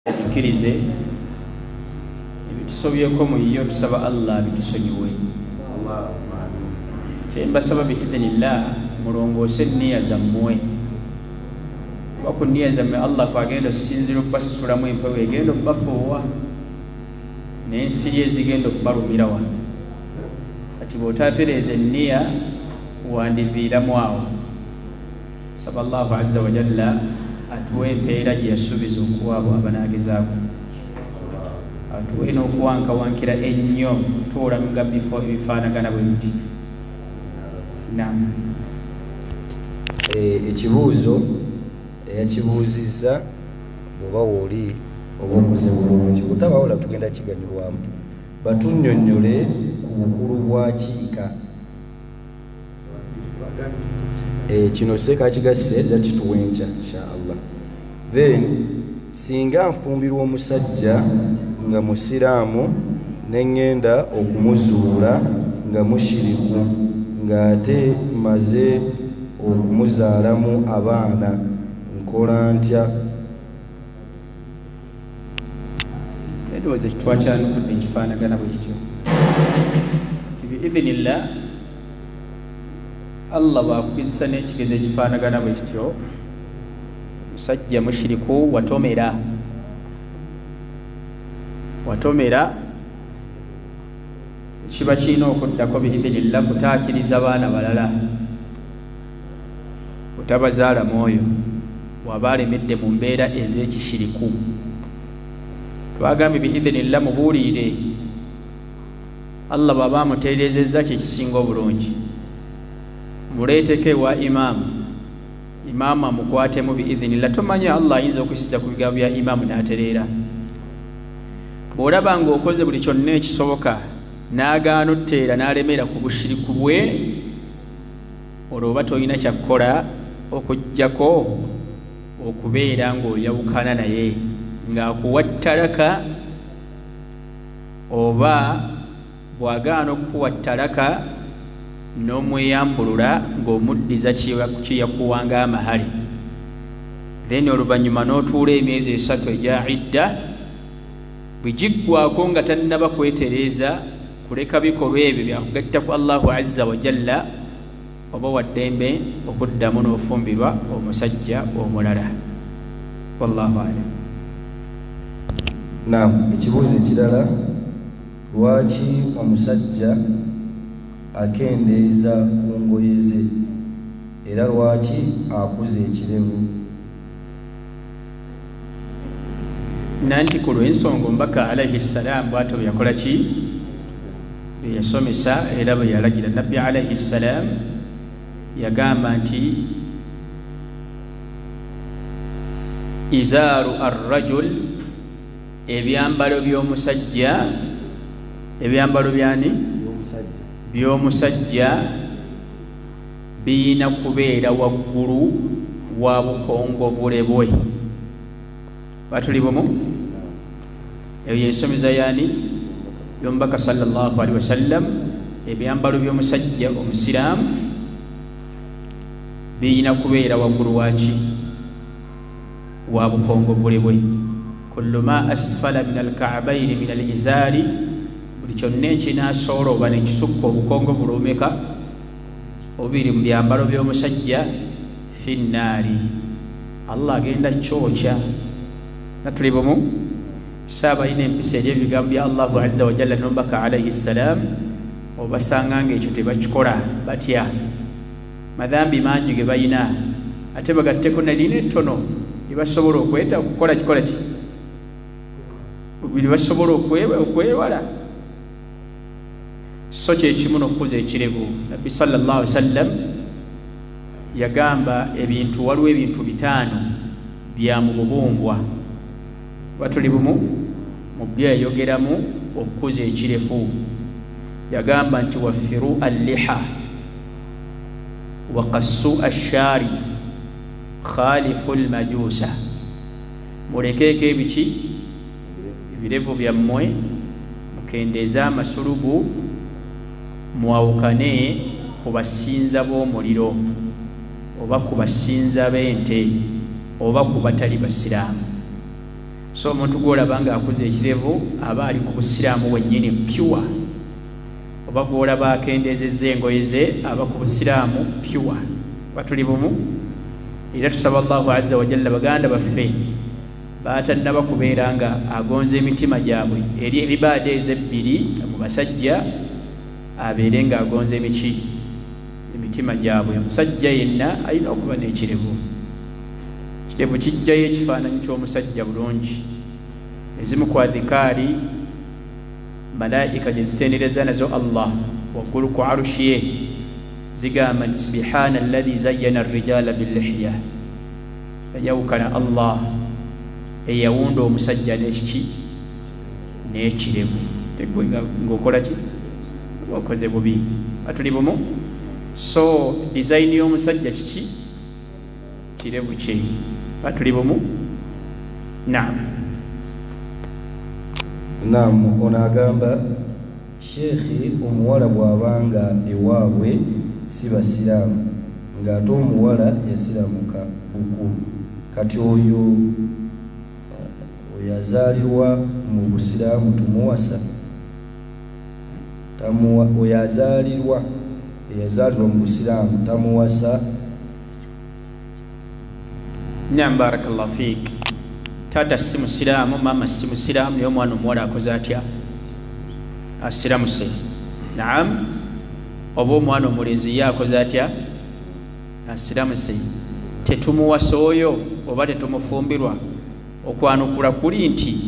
Tukirize ebitusobyeko mu iyo tusaba Allah bitusonyiwe. Kyembasaba biidhnillah mulongoose nniya zammwe. Kuba ku nniya zammwe Allah kwagenda okusinzira okubasasulamu empewo egenda okubafuuwa n'ensiri ezigenda okubalumira wano. Kati bw'otaatereeza enniya wandiviiramu awo. Saba Allahu azza wa jalla atuwe empeera gye yasuubiza okuwa abo abanaagezaako, atuwe n'okuwankawankira ennyo tuula nga bifo ebifaanagana bwe biti. Ekibuuzo eyakibuuzizza bw'oba wooli oba okoze bulungi butabawula tugenda kiganyulwamu batunnyonnyole ku bukulu bwa kiika. Kino seeka kigasse era kituwenca inshaallah. Then singa nfumbirwa omusajja nga musiraamu neŋŋenda okumuzuula nga mushiriku ng'ate maze okumuzaalamu abaana nkola ntya? Ndowooza kitwakyanukudde ekifaanagana bwe kityo nti biidhnillah Allah bw'akugezesa n'ekigezo ekifaanagana bwe kityo, musajja mushiriku watomera kiba kirina okuddako biidhnillah kutaakiriza baana balala, otabazaala mwoyo bw'aba alemedde mu mbeera ez'ekishiriku. Twagambye biidhnillah mubuulire Allah bw'aba amutereezezza kye kisinga obulungi, muleeteko ewa imaamu amukwatemu biidhnillah. Tomanya Allah ayinza okuyisiza ku bigambo bya imaamu n'atereera. Bw'olaba ng'okoze buli kyonna ekisoboka n'agaana otteera n'alemera ku bushiriku bwe, olwo oba tolina kyakkola okuggyako okubeera ng'oyawukana naye ng'akuwa ttalaka, oba bw'agaana okukuwa ttalaka n'omweyambulula ng'omuddiza kiyakuwanga amahali. Then oluvannyuma n'otuula emyezi 3 egya idda, bwe giggwako nga tannaba kwetereeza kuleka bikolwa ebyo byakugatta ku Allahu azza wa jalla, oba waddembe okuddamu n'ofumbirwa omusajja omulala. Wallahu alam. Naam, ekibuuzo ekirala, lwaki omusajja akendeeza ku ngoye ze era lwaki akuza ekirevu? Nanti ku lw'ensonga omubaka alaihi salaam bw'atyo bwe yakola ki, bwe yasomesa era bwe yalagira. Nabbi alaihi salaam yagamba nti izaaru arrajul, ebyambalo by'omusajja, ebyambalo byani by'omusajja biyina kubeera waggulu wa bukongobule bwe. Batuli bumu? Eyo yensomeza yani y'omubaka sallallahu alaihi wasallam. Ebyambalo by'omusajja omusiraamu biyina kubeera waggulu waki? Wa bukongobule bwe. Kullu ma asfala min alka'bayni min alizaari, buli kyonna ekinaasobola oba nekisukka obukongobule omeka obiri mu byambalo by'omusajja fi nnaari, Allah agenda kyokya. Natuli bumu? Saaba alina empisa eri ebigambo bya Allahu azza wa jalla n'omubaka alaihi salaam, obasanga ng'ekyo tebakikola batya. Madhambi mangi ge balina ate bagatteko nalina ettono lyebasobola okukola kikola ki, lyebasobola okwewala. So kyekimu n'okukuza ekirevu. Nabbi sallallahu alaihi wasallam yagamba waliwo ebintu 5 bya mu bubumbwa. Batuli bumu? Mu byo yayogeramu okukuza ekirevu yagamba nti waffiru alliha wa qassu asharib khalifu almajusa, mulekeeko ebiki? Ebirevu byammwe, mukendeeza amasulubu, mwawukane ku basinza b'omuliro oba ku basinza b'ente oba ku batali basiraamu. so omuntu gwolaba nga akuze ekirevu aba ali ku busiraamu wennyini pure, oba gwolaba akendezezza engoye ze aba ku busiraamu pure. Batuli bumu. Era tusaba Allahu azza wa jalla baganda baffe baatannaba kubeera nga agonza emitima gyabwe eri ebibaada ezebbiri mu basajja abeere nga agonza emitima gyabwe. Omusajja yenna alina okuba n'ekirevu. Ekirevu kijjayo ekifaananyi ky'omusajja bulungi. Ezimu ku adhikaari malaika gye zitendereza nazo Allah waggulu ku arushi ye zigamba nti subhana alladhi zayyana arrijala billihya, yayawukana Allah eyawunda omusajja n'ekiki n'ekirevu. Tegwe ng'okola ki? Okoze bubi. Batuli bumu. So design y'omusajja kiki? Kirevu kye. Batuli bumu. Naam. Naam, ono agamba Sheikhi omuwala bw'abanga ewaabwe si basiraamu ng'ate omuwala yasiramuka bukulu, kati oyo yazaalirwa mu busiraamu tumuwasa? Oyo yazaalirwa mu busiraamu tamuwasa? Naam, barakallahu fiik. Taata si musiraamu, maama si musiraamu, naye omwana omuwala akoze atya? Asiramuse. Naam. Oba omwana omulenzi ye akoze atya? Asiramuse. Tetumuwasa oyo oba tetumufumbirwa. Okwanukula kuli nti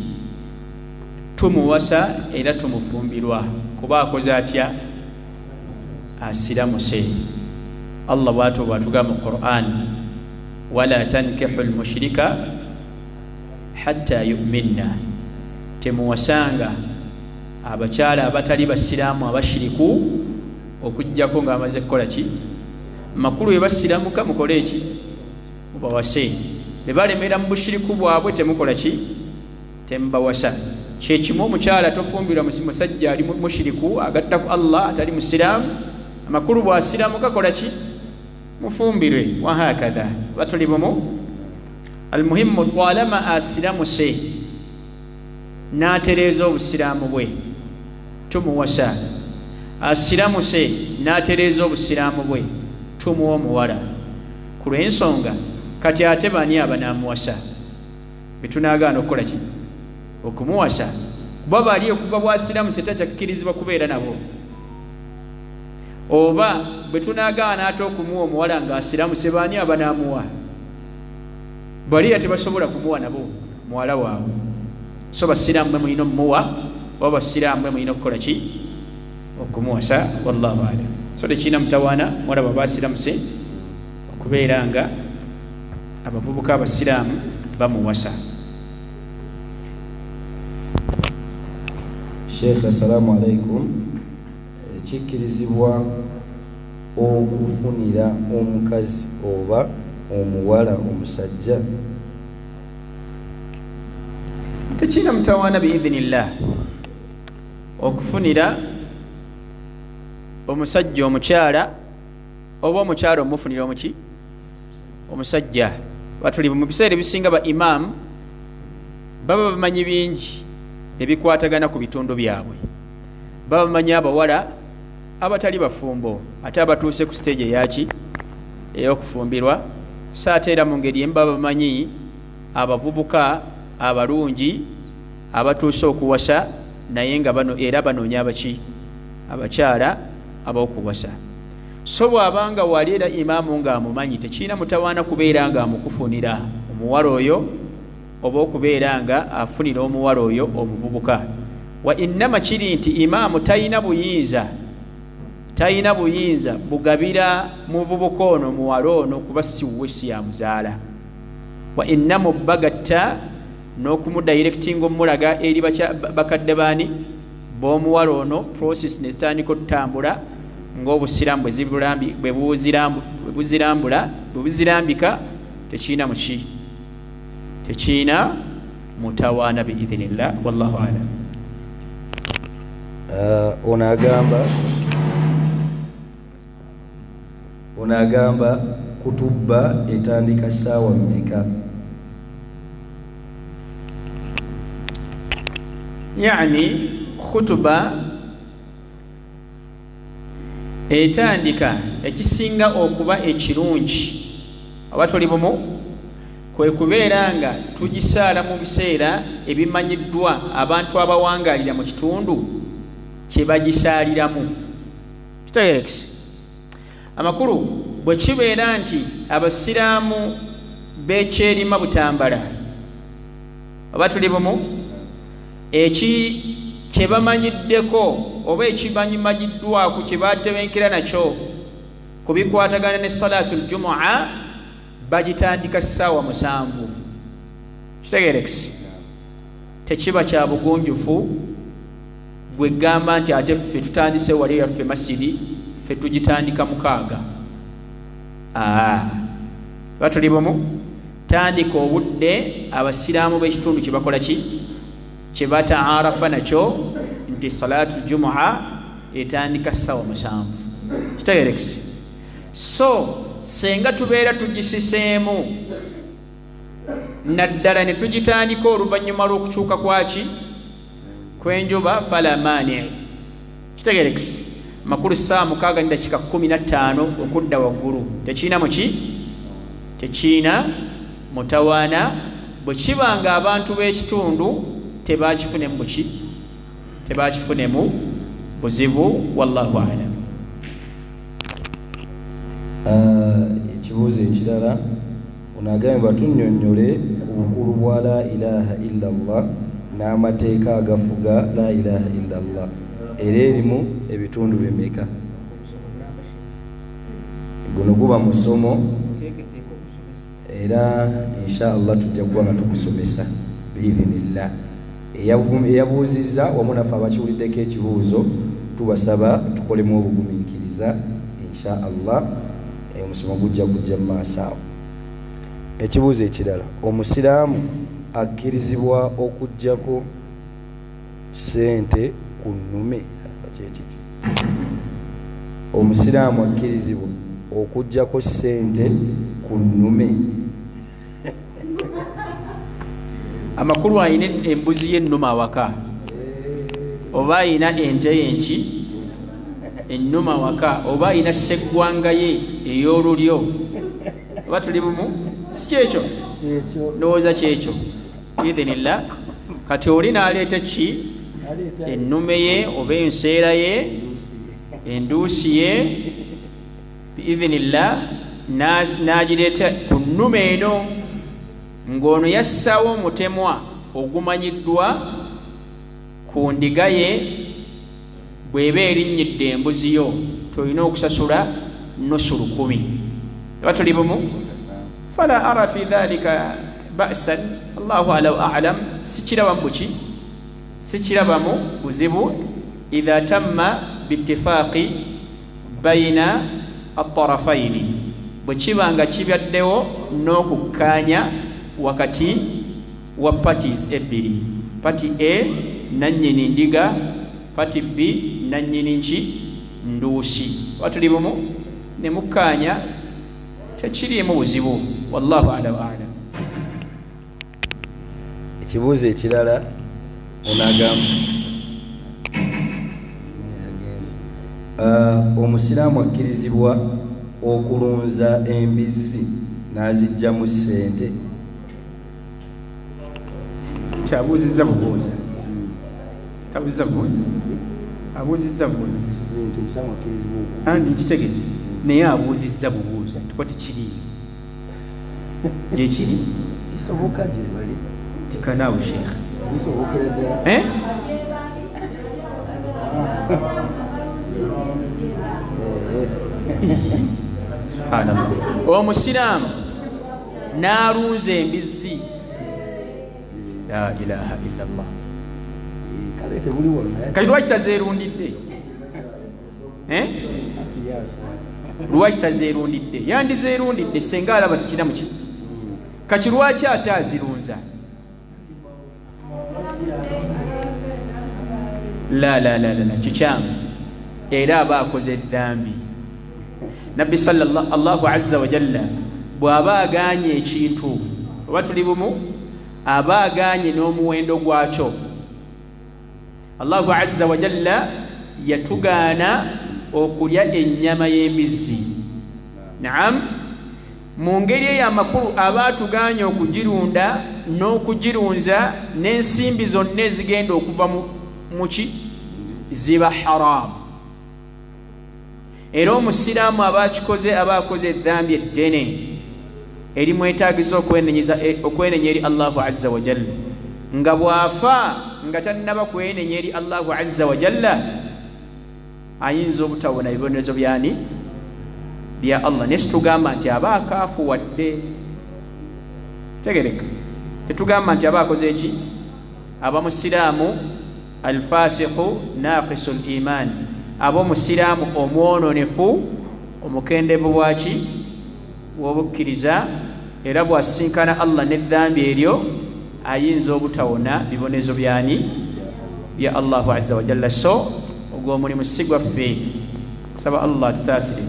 tumuwasa era tumufumbirwa kuba akoze atya? Asiramuse. Allah bw'atugamba mu Qur'an, wala tankihu almushrika hatta yu'minna, temuwasanga abakyala abatali basiraamu abashiriku okujjako ng'amaze kukola ki? Makulu bwe basiramuka mukole eki? Mubawase. Bwe balemera mu bushiriku bwabwe temukola ki? Tembawasa. Kyekimu omukyala tofumbirwa musajja ali mushiriku agatta ku Allah atali musiraamu, amakulu bw'asiramuka kola ki? Mufumbirwe. Wahakadha. Batuli bumu. Almuhimu twalama asiramuse n'atereeza obusiraamu bwe tumuwasa. Asiramuse n'atereeza obusiraamu bwe tumuwa omuwala. Ku lw'ensonga kati ate bani abanaamuwasa? Betunaagaana okukola ki? Okumuwasa. Kuba bali okuva bwasiramuse takyakkirizibwa kubeera nabo. Oba bwe tunaagaana ate okumuwa omuwala ng'asiramuse bani abanaamuwa? Baliya tebasobola kumuwa nabo muwala waabwe. So basiraamu mwe mulina omumuwa, oba basiraamu mwe mulina okukola ki? Okumuwasa. Wallahu a'lam. So tekiina mutawaana muwala bw'aba asiramuse okubeera nga abavubuka abasiraamu bamuwasa. Sheikh, assalamu alaikum. Kikkirizibwa okufunira omukazi oba omuwala omusajja? Tekiina mutawaana biidhinillah okufunira omusajja omukyala oba omukyala omufunira omuki? Omusajja. Batuli mu biseera ebisinga ba imaamu baba bamanyi bingi ebikwatagana ku bitundu byabwe. Baba bamanyi abawala abatali bafumbo ate abatuuse ku stage eyaki? Ey'okufumbirwa. Saate era mu ngeri emu baba bamanyi abavubuka abalungi abatuuse okuwasa naye nga era banoonya abaki? Abakyala ab'okuwasa. So bw'abanga wali era imaamu ng'amumanyi tekiina mutawaana kubeera ng'amukufunira omuwala oyo oba okubeera nga afunira omuwala oyo omuvubuka. Wa innama kiri nti imaamu talina buyinza bugabira muvubuka ono muwala ono kuba siwwe si yamuzaala. Wa innamu bagatta n'okumudirectinga omulaga eri bakadde baani b'omuwala ono, process ne zitandika okutambula ng'obusiraamu bwe buzirambika. Tekiina muki? Tekiina mutawaana biidhinillah. Wallahu a'lam. Ono agamba kutubba etandika ssaawa mmeka? yani khutuba etandika ekisinga okuba ekirungi oba tuli bumu kwe kubeera nga tugisaala mu biseera ebimanyiddwa abantu abawangalira mu kitundu kye bagisaaliramu. Kitegerekese amakulu bwe kibeera nti abasiraamu b'ekyerima Butambala oba tuli bumu kye bamanyiddeko oba ekimanyiddwaku kye batebenkera nakyo ku bikwatagana ne salaatul jumu'a bagitandika ssaawa 7. Kitegerekese tekiba kya bugunjufu bwe gamba nti ate ffe tutandise wali yaffe masjidi ffe tugitandika 6. Batuli bumu tandika obudde abasiraamu b'ekitundu kye bakola kye bataarafa nakyo nti salaatul jumu'a etandika ssaawa 7. Kitegerekese so senga tubeera tugisiseemu naddala ne tugitandika oluvannyuma lw'okukyuka kw'enjuba fala mani. Kitegerekese makulu ssaawa 6:15 okudda waggulu tekiina mutawaana bwe kibanga abantu b'ekitundu tebakifunemu buzibu. Wallahu a'lam. Ekibuuzo ekirala onagambye batunnyonnyole ku bukulu bwa la ilaha illa Allah n'amateeka agafuga la ilaha illa Allah era erimu ebitundu bimeka. Guno guba musomo era insha Allah tujja kuba nga tukusomesa biidhinillah. Eyabuuzizza wamu naffe abakiwuliddeko ekibuuzo tubasaba tukolemu obugumiikiriza insha Allah. Omusomo gujja mu maaso awo. Ekibuuzo ekirala omusiraamu akkirizibwa okuggyako ssente ku nnume kyekiki? Omusiraamu akkirizibwa okuggyako ssente ku nnume? Amakulu ayina embuzi y'ennume awaka oba ayina ente yenki ennuma awaka oba ayina sseggwanga ye ey'olulyo oba tuli bumu si kyekyo ndowooza kyekyo biidhinillah. Kati oli n'aleeta ki ennume ye oba enseera ye enduusi ye biidhinillah n'agireeta ku nnume eno ng'ono yassaawo omutemwa ogumanyiddwa ku ndiga ye bw'eba erinnyidde embuzi yo tolina okusasula nusu 10. Oba tuli bumu fala ara fi dhalika ba'san. Allahu a'lam. Sikirabamu buzibu idha tamma bittifaqi bayna at-tarafaini bwe kibanga kibyaddewo n'okukkaanya wakati wa parties ebbiri. Party A nannyini ndiga, Party B nannyini nki nduusi. Watuli bumu ne mukkaanya tekiriimu buzibu. Wallahu a'lam. Ekibuuzo ekirala onagamba omusiraamu akkirizibwa okulunza embizzi n'aziggyamu ssente? Kyabuuzizza bubuuza tabuuzizza bubuuza abuuzizza bubuuza andi nkitegedde naye abuuzizza bubuuza tuba tekiriiyo gyekiri kisoboka gye bali tikanaawo sheekha kisobokera ddala omusiraamu n'alunza embizzi la ilaha illallah. Kati lwaki tazeerundidde? Lwaki tazeerundidde? Yandizeerundidde senga alaba tekira muki. Kati lwaki ate azirunza? La kikyamu era aba akoze eddambi. Nabbi sallallahu azza wa jalla bw'aba agaanye ekintu oba tuli bumu aba agaanye n'omuwendo gwakyo Allahu azza wa jalla yatugaana okulya ennyama y'embizzi. Naam, mu ngeri ey'amakulu aba atugaanye okugirunda n'okugirunza n'ensimbi zonna ezigenda okuva mu ki ziba haramu. Era omusiraamu aba akikoze aba akoze eddambi eddene erimwetaagisa okwenenya eri Allahu azza wa jalla, nga bw'afa nga tannaba kwenenya eri Allahu azza wa jalla ayinza obutawona ebibonerezo byani bya Allah. Ne situgamba nti aba akaafuwadde, tegereka, tetugamba nti aba akoze eki, aba musiraamu alfasiqu naqisul iman, aba omusiraamu omwononefu omukendevu bwaki w'obukkiriza, era bw'asisinkana Allah n'eddambi eryo ayinza obutawona bibonezo byani bya Allahu azza wa jalla. So ogwo omulimu si gwaffe, saba Allah tusaasire.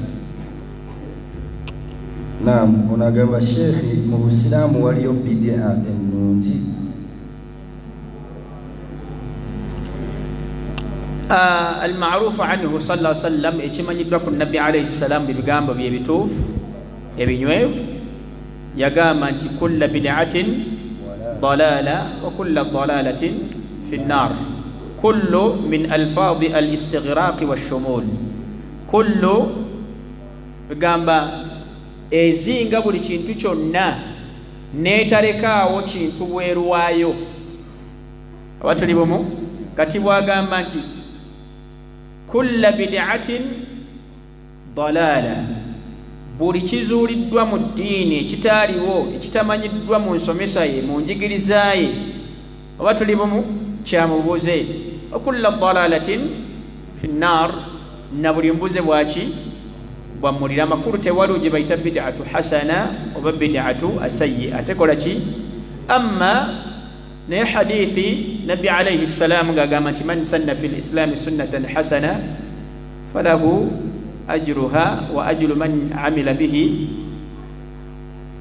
Naam, onagamba Sheikh, mu Busiraamu waliyo bid'a ennungi? Al-ma'rufu anhu sallallahu alayhi wa sallam, ekimanyiddwa ku Nabbi alayhi salam bigambo bye bituufu ebinywevu, yagamba nti kulla bid'atin dalala wa kulla dalalatin fi nnar. Kullu min alfaadhi al-istighraq wa shumul. Kullu bigamba ezinga buli kintu kyonna n'etalekaawo kintu bweruwaayo. Abatuli bumu kati bwagamba nti kulla bid'atin dalala, buli kizuuliddwa mu ddiini ekitaaliwo ekitamanyiddwa mu nsomesa ye mu njigiriza ye, oba tuli bumu kyamubuze. Wa kulla dalalatin fi nnar, na buli mbuze bwaki bwamulira. Amakulu tewaliwo gye bayita bid'atu hasana oba bid'atu asayyi'a, tekola ki. Amma naye hadithi Nabbi alayhi salamu ng'agamba nti man sanna fi lislaami sunnatan hasana falahu ajruha wa ajru man amila bihi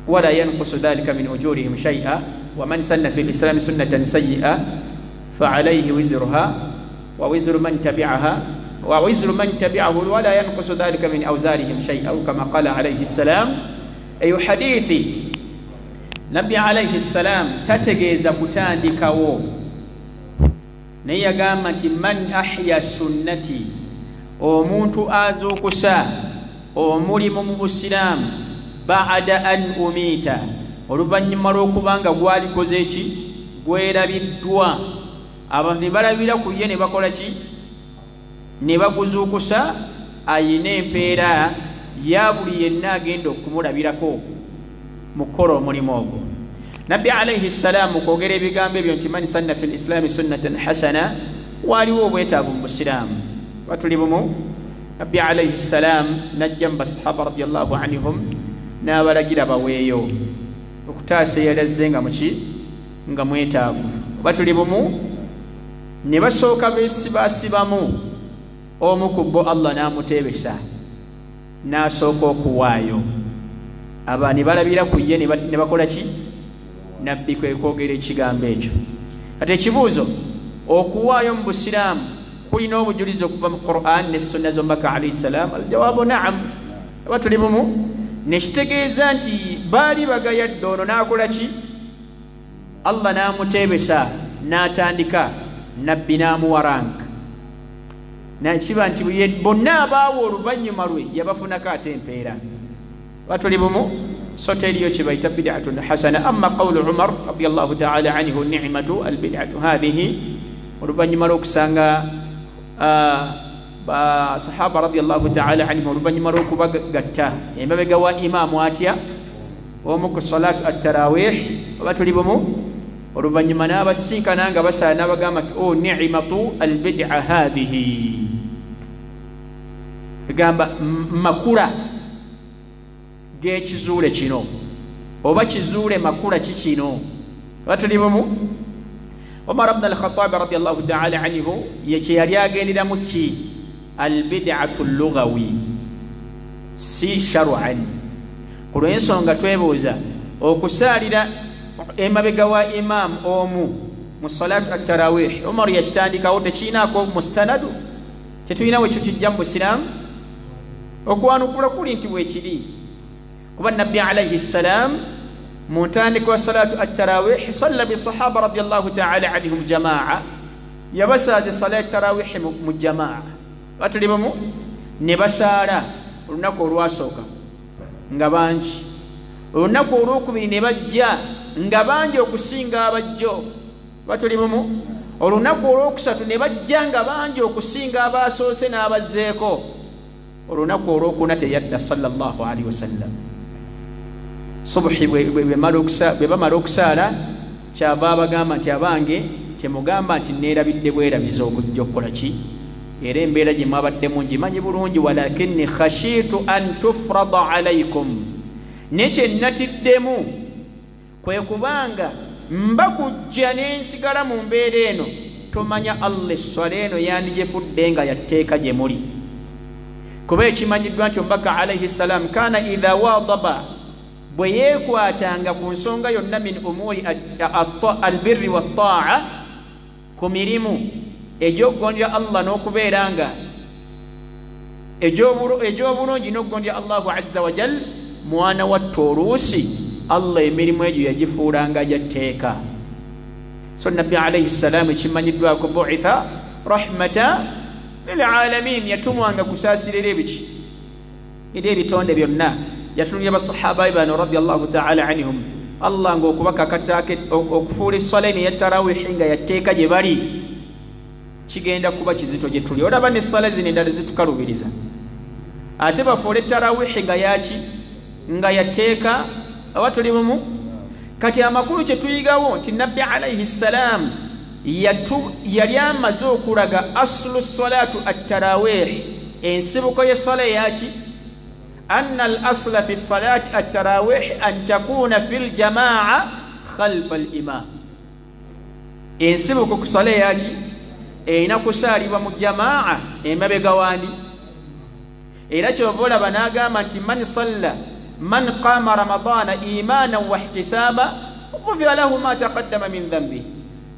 wala yanqusu dhalika min ujurihim shay'a wa man sanna fi lislaami sunnatan sayyi'a fa alayhi wizruha wa wizru man tabi'aha wa wizru man tabi'ahu wala yanqusu dhalika min awzarihim shay'a kama qala alayhi salam. Eyo hadithi Nabbi alayhi salam tategeeza kutandikawo, naye yagamba nti man ahya sunnati, omuntu azuukusa omulimu mu Busiraamu ba'da an umita, oluvannyuma lw'okubanga gwalikoze eki, gwerabiddwa, abantu ne balabira ku ye ne bakola ki, ne baguzuukusa, ayina empeera ya buli yenna agenda okumulabirako mu kukola omulimu ogwo. Nabbi alayhi salaamu kwogera ebigambo ebyo nti man sanna fi lislaami sunnatan hasana, waaliwo obwetaavu mu Busiraamu. Batuli bumu Nabbi alayhi salaamu najja mu basahaba radiyallahu anhum n'abalagira baweeyo okutaasa eyalazze nga muki, nga mwetaavu. Batuli bumu ne basooka beesibasibamu, omu ku bo Allah n'amuteebesa n'asooka okuwaayo. Aba ne balabira ku ye ne bakola ki, Nabbi kwe kwogera ekigambo ekyo. Kati ekibuuzo, okuwaayo mu Busiraamu kulina obujulizi okuva mu Qur'an ne sunna z'omubaka alayhi salaam? Aljawaabu naam. Aba tuli bumu, nekitegeeza nti baali bagayadde, ono n'akola ki, Allah n'amuteebesa n'atandika, Nabbi n'amuwaranga, nakiba nti bonna abaawo oluvannyuma lwe yabafunako ate empeera. Batuli bumu, so teriyo kye bayita bid'atun hasana. Amma qawlu Umar radiyallahu ta'ala anhu, ni'matu albid'atu hadhihi, oluvannyuma lw'okusanga basahaba radiyallahu ta'ala anhum oluvannyuma lw'okubagatta emabega wa imaamu atya omu ku salaatu at-tarawih. Batuli bumu, oluvannyuma n'abasinkana nga basaala n'abagamba nti o ni'matu albid'a hadhihi, egamba makula g'ekizuule kino, oba kizuule makula kikino. Batuli bumu, Umar ibn al-Khattab radiyallahu ta'ala anhu kye yali agenderamu ki, albid'atu lughawi, si shar'an. Ku lw'ensonga twebuuza, okusaalira emabega wa imaamu omu mu salatu at-tarawih Umar yakitandikawo tekiinaako mustanadu tetulinawo ekyo kijja mu busiraamu okwanukula kuli nti bwekiri kuba nabbi alayhi ssalam mu ntandiko wa salatu at-tarawih salla bisahaba radiyallahu ta'ala anhum jamaa yabasaaza salatu at-tarawih mu jamaa batulibamu ne basaala olunaku olwasooka nga bangi olunaku olwokubiri ne bajja nga bangi okusinga abajjo batulibamu olunaku olwokusatu ne bajja nga bangi okusinga abasoose n'abazzeeko olunaku olwokuna teyadda sallallahu alaihi wasallam subuhi bwe bamala okusaala kyava abagamba nti abange temugamba nti neerabidde bwerabiza okujja okukola ki era embeera gye mwabaddemu ngimanyi bulungi walakinni khashiitu an tufrada alaikum nekye natiddemu kwe kubanga mba kujja nensigala mu mbeera eno tomanya Allah esswala eno yandigifudde nga yatteeka gye muli kuba ekimanyiddwa nti omubaka alaihi ssalam kana idha wadaba bwe yeekwatanga ku nsonga yonna min umuri albirri wattaa ku mirimu egy'okugondera Allah n'okubeera nga egy'obulungi n'okugondera Allahu azza wa jal mwana watta oluusi Allah emirimu egyo yagifuulanga gyatteeka so nabbi alayhi ssalam ekimanyiddwako bu'itha rahmata lilalamin yatumwanga kusaasirira ebiki era ebitonde byonna yatunulira basahaba bano radiyallahu ta'ala anhum Allah ng'okubakakataake okufuula essala eno ey'attarawihi nga yatteeka gye bali kigenda kuba kizito gye tuli olaba n'essala zino endala zitukalubiriza ate bafuula ettarawihi nga yaki nga yatteeka aba tuli bumu kati amakulu kye tuyigawo nti nabbi alayhi ssalam yali amaze okulaga aslu salatu at-tarawih ensibuko y'essala yaki anna al-asla fi salati at-tarawih an takuna fil jamaa khalfa al-imam ensibuko ku sala yaki erina kusaalibwa mu jamaa emabega wandi era kyova olaba n'agamba nti man qama ramadana imanan wa ihtisaba ghufira lahu ma taqaddama min dhanbi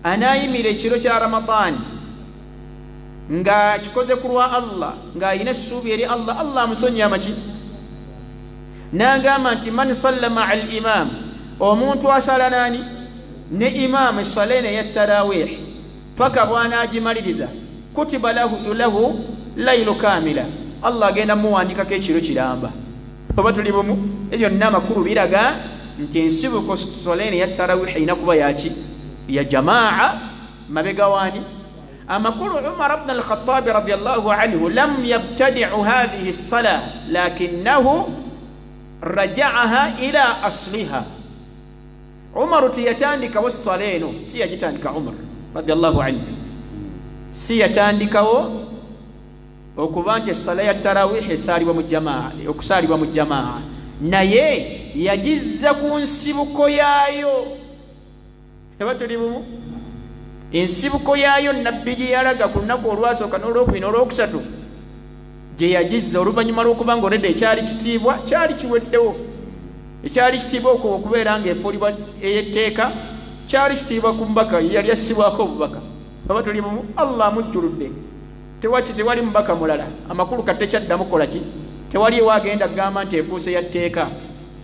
anayimira ekiro kya ramadani nga kikoze ku lwa Allah nga alina essuubi eri Allah amusonya amaki n'agamba nti man salla maa al-imam omuntu asala nani ne imam essala eno ey'attarawih paka bw'anaagimaliriza kutiba lahu laylu kamila Allah agenda muwandikako ekiro kiramba oba tuli bumu ebyo nna amakulu biraga nti ensibuko essala eno ey'attarawih erina kuba yaki ya jamaa mabega wani amakulu Umar ibn al-Khattab radiyallahu anhu lam yabtadi'u hadhihi as-salah lakinnahu raja'aha ila asliha Umar tiyatandikawo essala eno si yagitandika Umar radiyallahu anhu si yatandikawo okuba nti essala ya tarawih esaalibwa mu jamaa okusaalibwa mu jamaa naye yagizza ku nsibuko yaayo eba tuli bumu ensibuko yaayo nabbi gye yalaga ku lunaku olwasooka n'olwokubiri n'olwokusatu gye yagizza oluvannyuma lw'okuba nga oledde ekyali kitiibwa kyali kiweddewo ekyali kitiibwa okwo okubeera nga efuulibwa ey'etteeka kyali kitiibwa ku mbaka yali assibwako obubaka eba tuli bumu Allah amujjuludde tewali mubaka mulala amakulu kate kyaddamu kola ki tewali ewagenda kugamba nti efuuse yatteeka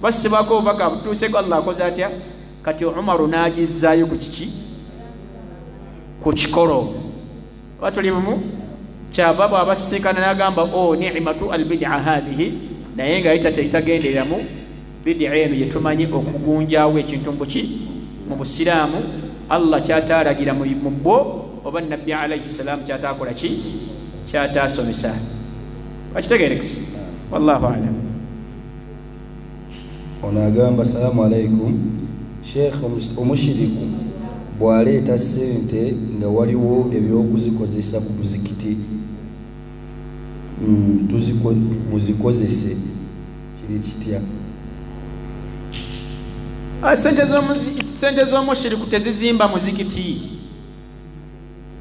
bassibwako obubaka butuuseko Allah akoze atya kati Umaru n'agizzaayo ku kiki ku kikolo batuli bumu kyava bw'abasinkana n'agamba ni'matu albid'a hadhihi naye nga yita teitagenderamu bid'a eno gye tumanyi okugunjaawo ekintu mu busiraamu Allah kyataalagira mu bbo oba nabbi alayhi salam kyataakola ki kyataasomesa wakitegerekisi wallahu alam ono agamba salaamu alaikum sheikh omushiriku bw'aleeta ssente nga waliwo ebyokuzikozesa ku muzikiti muzikozese kiri kitya sente z'omushiriku tezizimba muzikiti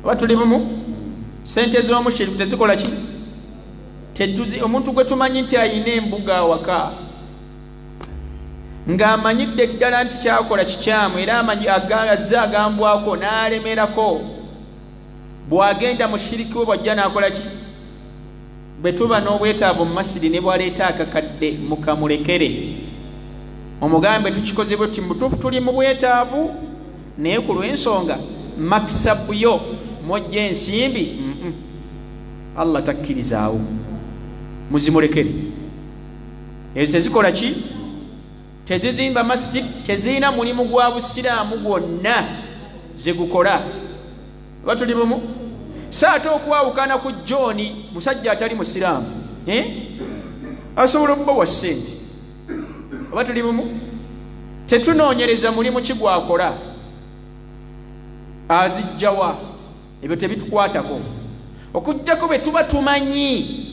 oba tuli bumu sente z'omushiriku tezikola ki omuntu gwe tumanyi nti ayina embuga awaka ng'amanyidde ddala nti kyakola kikyamu era azze agambwako n'alemerako, bw'agenda mu shiriki we bw'ajja n'akola ki? Bwe tuba n'obwetaavu mu masiri ne bw'aleeta akakadde mukamulekere, omugambe tukikoze bwe tuti mutuufu tuli mu bwetaavu naye ku lw'ensonga makisabu yo mwojja ensimbi Allah takkirizaawo, muzimulekere. Ezo tezikola ki? Tezizimba masjid, tezirina mulimu gwa busiraamu gwonna ze gukola. Oba tuli bumu? Saate okwawukana ku John musajja atali musiraamu asobola okuba wa ssente. Oba tuli bumu? Tetunoonyereza mulimu ki gwakola, azijjawa, ebyo tebitukwatako okujjako bwe tuba tumanyi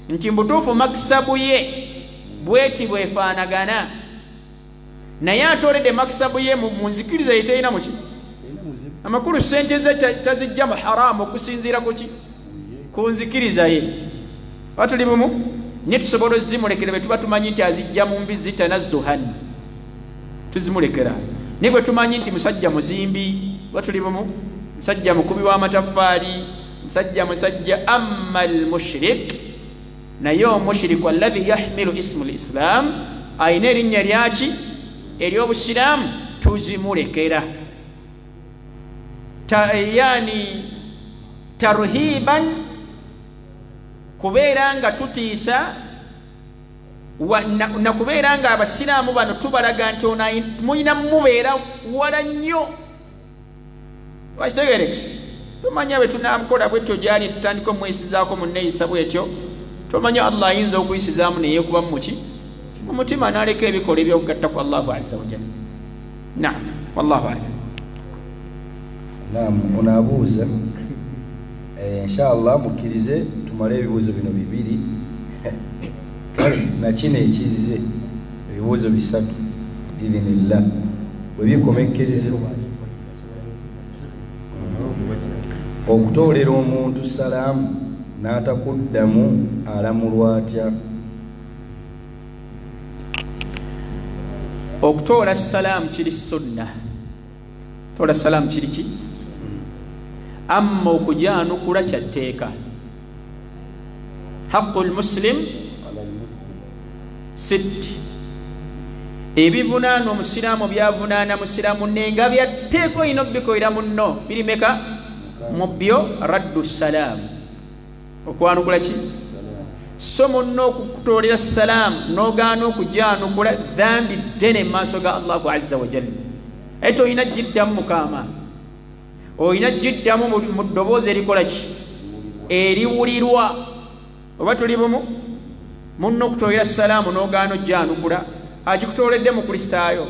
nti mbutuufu makisabu ye bweti bwefaanagana, naye atoledde makisabu ye mu nzikiriza ye terina muki amakulu sente ze tazijja mu haramu okusinziira kuki ku nzikiriza ye. Batuli bumu ne tusobola ozimulekera bwe tuba tumanyi nti azijja mu mbizi tanazzuhan, tuzimulekera. Ne bwe tumanyi nti musajja muzimbi, batuli bumu musajja mukubi w'amataffaali, musajja amma al-mushrik, naye omushiriku alladhi yahmilu ismu l-islam, ayina erinnya lyaki ery'obusiraamu, tuzimulekera. Yani tarhiban, kubeera nga tutiisa na kubeera nga abasiraamu bano tubalaga nti ono mulina mubeera wala nnyo. Wakitegerekisi tumanya bwe tunamukola bwetyo gyali tutandika omwesizaako mu nneeyisa bwetyo, tomanya Allah ayinza okuyisizaamu neyeekubamu muki mu mutima n'aleka ebikola ebyokugatta ku Allahu azza wa jalla. Naam, wallahu a'lam. Naam, onaabuuza inshallah mukkirize tumale ebibuuzo bino bibiri kale nakino ekizze ebibuuzo bisatu biidhinillah bwe bikomekkerize okutoolera omuntu salaamu n'atakuddamu alamulwa atya? Okutoola salaamu kiri sunna, toola salaamu kiri ki? Amma okujyanukula kyatteeka. Haqqul muslim sitt, ebivunaana omusiraamu byavunaana musiraamu nenga byatteeka olina obikolera munno birimeka mu byo raddu salaamu, okwanukula ki? So munno okukutoolera salaamu n'ogaana okujyanukula dhambi ddene mu maaso ga Allahu azza wa jalla. Ate olina giddamu mukaama, olina giddamu mu ddoboozi erikola ki? Eriwulirwa. Oba tuli bumu? Munno okutoolera salaamu n'ogaana ojjanukula, agikutooledde mu kristaayo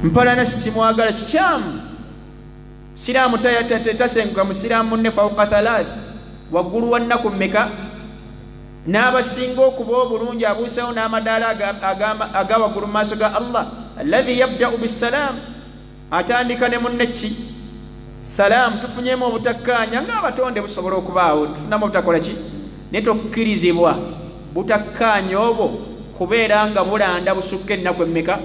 mpalana simwagala, kikyamu. Siraamu tasenguka musiraamu munne fawqa thalath, waggulu wa nnaku mmeka? N'abasinga okuba obulungi abuusewo n'amadaala aga waggulu mu maaso ga Allah, alladhi yabda'u bisalaam, atandika ne munne ki? Salaamu. Tufunyeemu obutakkaanya ng'abatonde busobola okubaawo, tufunamu obutakola ki? Ne tokkirizibwa butakkaanya obwo kubeera nga bulanda busukka ennaku emmeka?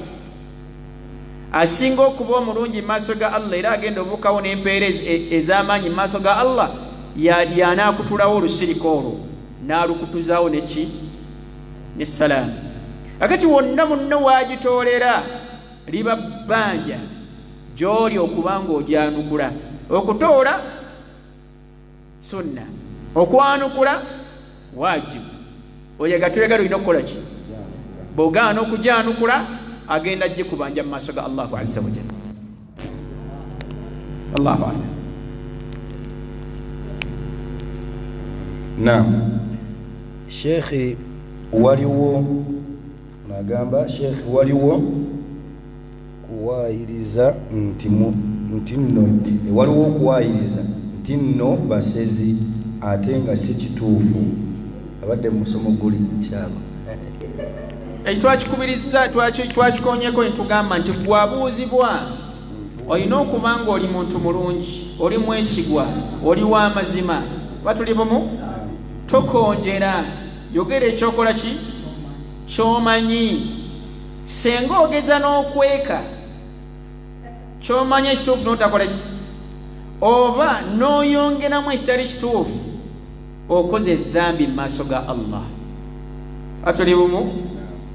Asinga okuba omulungi mu maaso ga Allah era agenda obuukawo n'empeera ez'amaanyi mu maaso ga Allah, y'anaakutulawo olusiriko olwo n'alukutuzaawo neki? Ne salaamu. Akati wonna munno waagitoolera liba bbanja gy'oli okuba ng'ogyanukula. Okutoola sunna, okwanukula waajibu. Oyo gatuleka olina okukola ki? Bw'ogaana okugyanukula agenda ajje kubanja mu maaso ga Allahu azza wa jalla. Allahu a'lam. Naam. Sheikh waliwo nagamba Sheikh waliwo kuwaayiriza nti nno waliwo okuwaayiriza nti nno basezi ate nga si kituufu. Abadde mu musomo guli inshallah. Twakikubiriza, twakikonyeko ntugamba nti bwabuuzibwa olina okuba nga oli muntu mulungi, oli mwesigwa, oli w'amazima, batuli bumu, tokonjera yogera ekyokola ki kyomanyi. Senga ogeza n'okweka kyomanyi ekituufu n'otakola ki oba n'oyongeramu ekitali kituufu okoze edhambi mu maaso ga Allah. Atuli bumu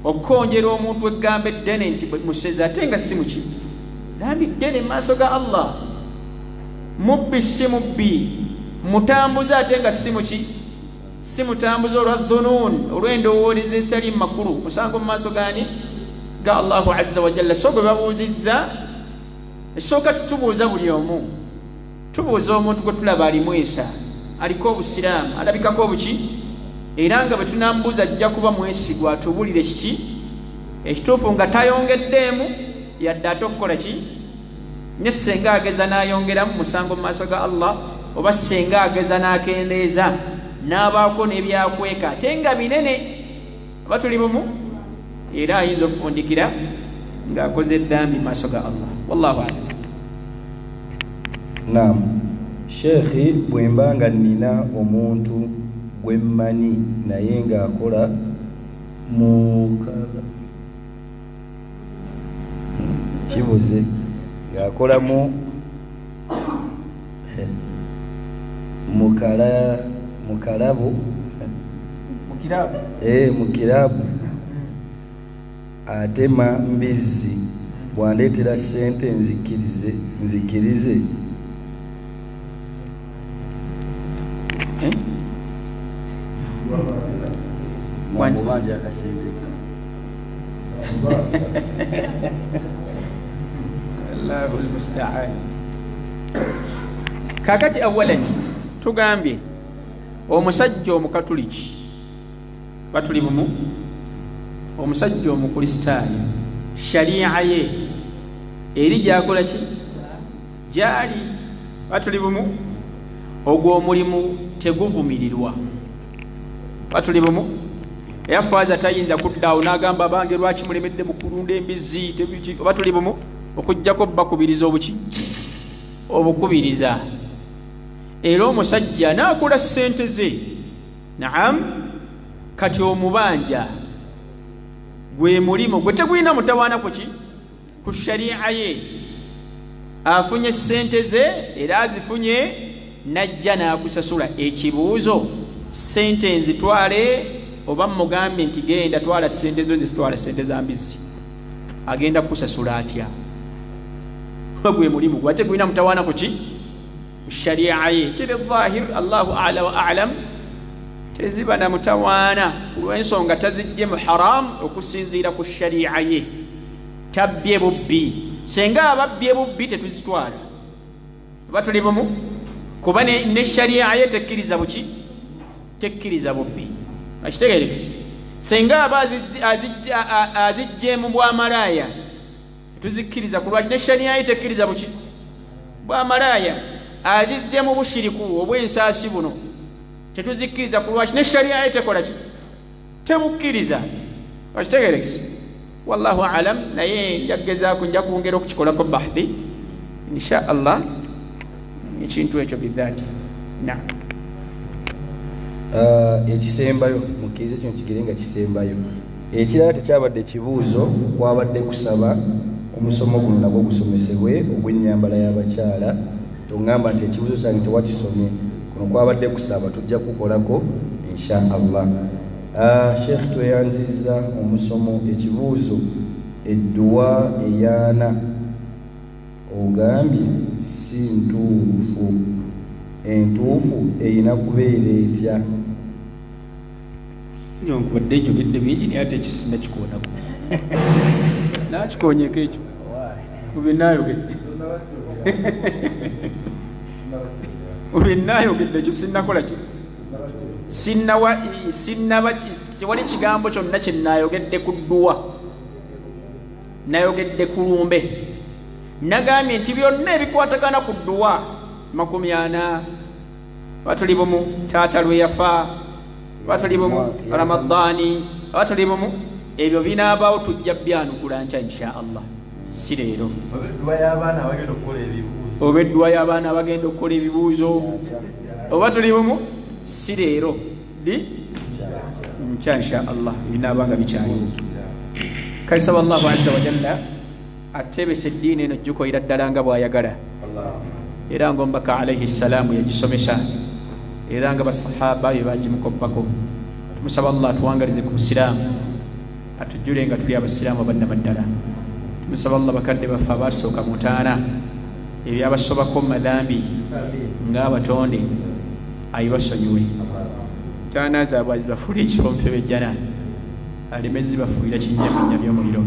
okonjera omuntu eggambo eddene nti musezi ate nga si muki dhambi ddene mu maaso ga Allah. Mubbi si mubbi, mutambuza ate nga si muki si mutambuza olwa dhunuun olw'endowooza ezitali makulu musango mu maaso gani ga Allahu azza wa jalla. So bwe babuuzizza esooka tutubuuza buli omu, tubuuza omuntu gwe tulaba alimwesa aliko obusiraamu alabikako obuki era nga bwe tunambuuza ajja kuba mwesigwa atubulire kiti ekituufu nga tayongeddeemu yadde ate okukola ki ne senga ageza n'ayongeramu musango mu maaso ga Allah oba senga ageza n'akendeeza n'abaako n'ebyakweka ate nga binene aba tuli bumu era ayinza okufundikira ng'akoze edhambi mu maaso ga Allah. Wallahu a'lam. Naam, Sheikhi, bwe mba nga nnina omuntu gwe mmanyi naye ng'akola kibuze ng'akola mu kirabu atema mbizzi, bwandeetera ssente nzikirize wamubanja akasente Allahu almusta'an. Kakati awalan tugambye omusajja omukatuliki batuli bumu, omusajja omukristaayo sharia ye eri gyakola ki gyali batuli bumu, ogwo omulimu teguvumirirwa batuli bumu. Eyafaaza tayinza kuddaawo n'agamba abange lwaki mulemedde mu kulunda embizzi tebiki batuli bumu okujjako bakubiriza obuki obukubiriza. Era omusajja n'akula ssente ze, naam, kati omubanja gwe mulimu gwe tegulina mutawaana ku ki ku sharia ye. Afunye ssente ze era azifunye najja n'akusasula. Ekibuuzo, ssente nzitwale oba mugambye nti genda twala ssente zo nzitwala ssente za mbizzi, agenda kusasula atya? Gwe mulimu gwe ate gulina mutawaana ku ki sharia ye. Kiri zahir, Allahu a'la wa a'lam, teziba na mutawaana olw'ensonga tazijje mu haram okusinziira ku sharia ye. Tabbye bubbi, senga ababbye bubbi tetuzitwala batuli bumu, kuba ne sharia ye tekkiriza buki tekkiriza bubbi. Akitegeerekisi, senga aba azijje mu bwamalaaya tuzikkiriza ku lwaki ne sharia ye tekkiriza buki bwamalaaya. Azijje mu bushiriku obw'ensaasi buno tetuzikkiriza ku lwaki ne sharia ye tekola ki tebukkiriza. Akitegeerekisi, wallahu alam. Naye njagezaako nja kwongera okukikolako bahthi insha Allah ekintu ekyo bidhaati. Naam. Ekisembayo mukkirize kino kigere nga kisembayo. Ekirala tekyabadde kibuuzo, kwabadde kusaba omusomo guno nagwo gusomesebwe ogw'ennyambala y'abakyala. Tongamba nti ekibuuzo kyange tewakisomye, kuno kwabadde kusaba, tujja kukolako insha Allah. Sheikh, tweyanzizza omusomo. Ekibuuzo, edduwa eyaana ogambye si ntuufu, entuufu erina kubeera etya? Nyonkubadde njogedde bingi naye ate ekisinda kikoonako nakikoonyeko ekyo mubyennayogedde mubyennayogedde ekyo sinnakola ki siwali kigambo kyonna kye nayogedde ku dduwa, nayogedde ku lumbe. Nagambye nti byonna ebikwatagana ku dduwa 40 batuli bumu, taata lwe yafa batuli bumu, Ramadani batuli bumu, ebyo binaabaawo tujja byanukula nkya insha Allah, si leero. Oba edduwa y'abaana abagenda okukola ebibuuzo oba tuli bumu, si leero nkya insha allah binaabanga bikyaliwo kale saba allahu azza wajalla atebesa eddiini eno gikoyira ddala nga bw'ayagala era ngaomubaka alaihi ssalaamu yagisomesa era nga basahaba bye bagimukoppako tumusaba allah atuwangalize ku busiraamu atujjule nga tuli abasiraamu abannama ddala tumusaba allah bakadde baffe abatusooka mu ntaana ebyabasobako mu madhambi ng'abatonde ayibasonyiwe ntaana zaabwe azibafuula ekifo mufe bejjana aleme zibafuuyira kinnyaminya by'omuliro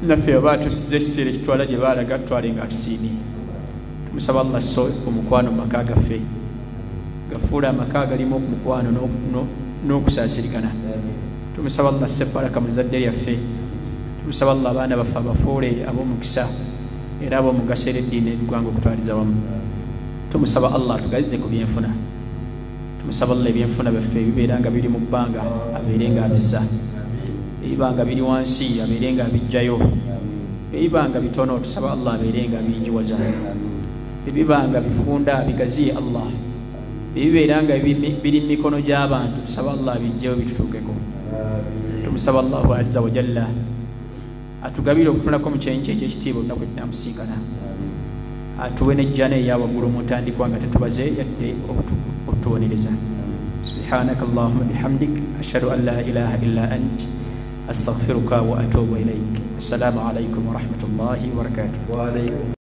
naffe oba tusize ekiseera ekitwala gye baalaga tutwale nga atusiimye tumusaba allah so omukwano mu maka gaffe gafuula amaka agalimu omukwano n'okusaasirikana tumusaba allah sebaraka mu zadde lyaffe tumusaba allah abaana baffe abafuule ab'omukisa era ab'omugaso era eddiini n'eggwanga okutwaliza wamu tumusaba allah tugazize ku byenfuna tumusaba allah ebyenfuna byaffe bibeera nga biri mu bbanga abeere nga abissa ebiba nga biri wansi abeere nga abijjayo ebiba nga bitono tusaba allah abeere nga abiyinjiwaza ebiba nga bifunda bigaziye allah ebibeera nga biri mu mikono gy'abantu tusaba allah abijjeyo bitutuukeko tumusaba allahu azza wajalla atugabire okutunulako mu kyenyi kye ekyekitiibwa olunaku ekinamusinkana atuwe nejjana eyawaggulu mu ntandikwa nga tetubaze yadde okutubonereza subhanaka allahumma bihamdik ashhadu an la ilaha illa ant astaghfiruka wa atubu ilaik assalamu alaikum wa rahmatullahi wa barakatuh.